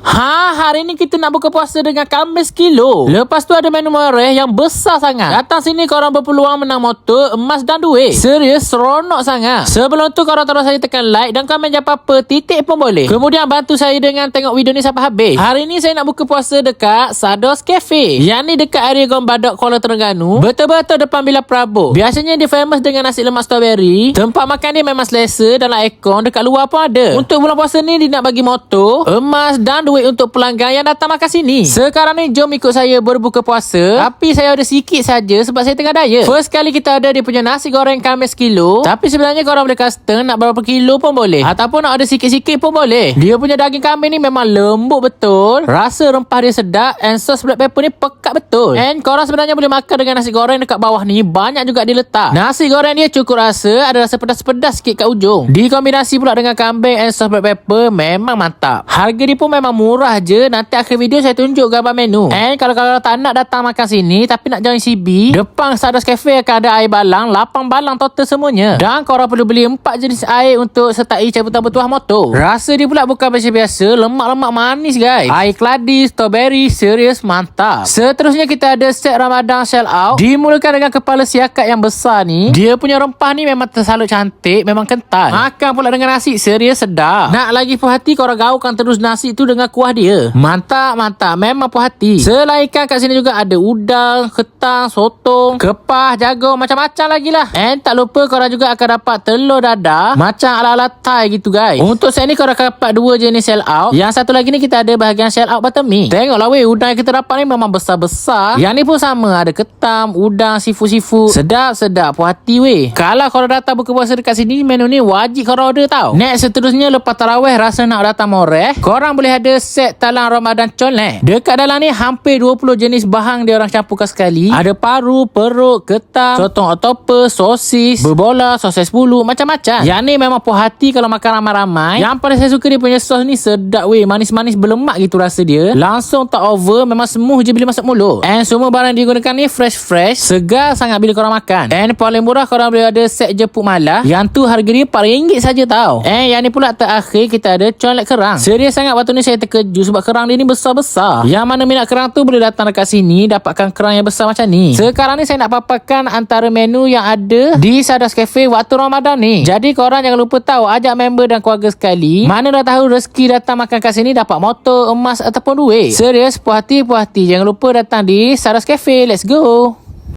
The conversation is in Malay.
Hari ni kita nak buka puasa dengan kambing sekilo. Lepas tu ada menu mereh yang besar sangat. Datang sini korang berpeluang menang motor, emas dan duit. Serius, seronok sangat. Sebelum tu korang terus saja tekan like dan komen apa-apa, titik pun boleh. Kemudian bantu saya dengan tengok video ni sampai habis. Hari ni saya nak buka puasa dekat Sados Cafe. Yang ni dekat area Gombadok, Kuala Terengganu. Betul-betul depan Bila Prabowo. Biasanya dia famous dengan nasi lemak strawberry. Tempat makan dia memang selesa, dalam aircon, dekat luar pun ada. Untuk bulan puasa ni dia nak bagi motor, emas dan duit untuk pelanggan yang datang makan sini. Sekarang ni jom ikut saya berbuka puasa. Tapi saya ada sikit saja sebab saya tengah diet. First kali kita ada dia punya nasi goreng kambing sekilo. Tapi sebenarnya korang boleh custom nak berapa kilo pun boleh. Ataupun nak ada sikit-sikit pun boleh. Dia punya daging kambing ni memang lembut betul. Rasa rempah dia sedap. And sos black pepper ni pekat betul. And korang sebenarnya boleh makan dengan nasi goreng dekat bawah ni. Banyak juga dia letak. Nasi goreng dia cukup rasa. Ada rasa pedas-pedas sikit kat ujung. Dikombinasi pula dengan kambing and sos black pepper. Memang mantap. Harga dia pun memang murah je. Nanti akhir video saya tunjuk gambar menu. And kalau tak nak datang makan sini tapi nak join CB, depan Sados Cafe akan ada air balang, 8 balang total semuanya. Dan korang perlu beli 4 jenis air untuk sertai cabutan bertuah motor. Rasa dia pula bukan biasa-biasa, lemak-lemak manis guys. Air keladi, strawberry, serius mantap. Seterusnya kita ada set Ramadan shell out. Dimulakan dengan kepala siakat yang besar ni. Dia punya rempah ni memang tersalut cantik, memang kental. Makan pula dengan nasi, serius sedap. Nak lagi puas hati, korang gaulkan terus nasi tu dengan kuah dia. Mantap, memang puas hati. Selain ikan kat sini juga ada udang, ketang, sotong, kepah, jagung, macam-macam lagi lah. And tak lupa korang juga akan dapat telur dadah macam ala-ala Thai gitu guys. Untuk set ni korang akan dapat 2 jenis shell out. Yang satu lagi ni kita ada bahagian shell out button meat. Tengoklah weh, udang yang kita dapat ni memang besar-besar. Yang ni pun sama, ada ketam, udang, seafood. Sedap, puas hati weh. Kalau korang datang buka puasa dekat sini, menu ni wajib korang order tau. Next seterusnya, lepas tarawih rasa nak datang moreh, korang boleh ada set talang Ramadan colek. Dekat dalam ni hampir 20 jenis bahang dia orang campurkan sekali. Ada paru, perut, ketam, sotong octopus, sosis, berbola, sosis bulu, macam-macam. Yang ni memang puas hati kalau makan ramai-ramai. Yang paling saya suka dia punya sos ni sedap weh, manis-manis berlemak gitu rasa dia. Langsung tak over, memang smooth je bila masuk mulut. And semua barang yang digunakan ni fresh, segar sangat bila korang makan. And paling murah korang boleh ada set jepuk malah. Yang tu harga dia RM4 saja tau. And yang ni pula terakhir kita ada colek kerang. Serius sangat waktu ni saya terkejut sebab kerang dia ni besar-besar. Yang mana minat kerang tu boleh datang dekat sini dapatkan kerang yang besar macam ni. Sekarang ni saya nak paparkan antara menu yang ada di Sados Cafe waktu Ramadan ni. Jadi korang jangan lupa tahu, ajak member dan keluarga sekali. Mana dah tahu rezeki datang makan kat sini dapat motor, emas ataupun duit. Serius puas hati. Jangan lupa datang di Sados Cafe. Let's go.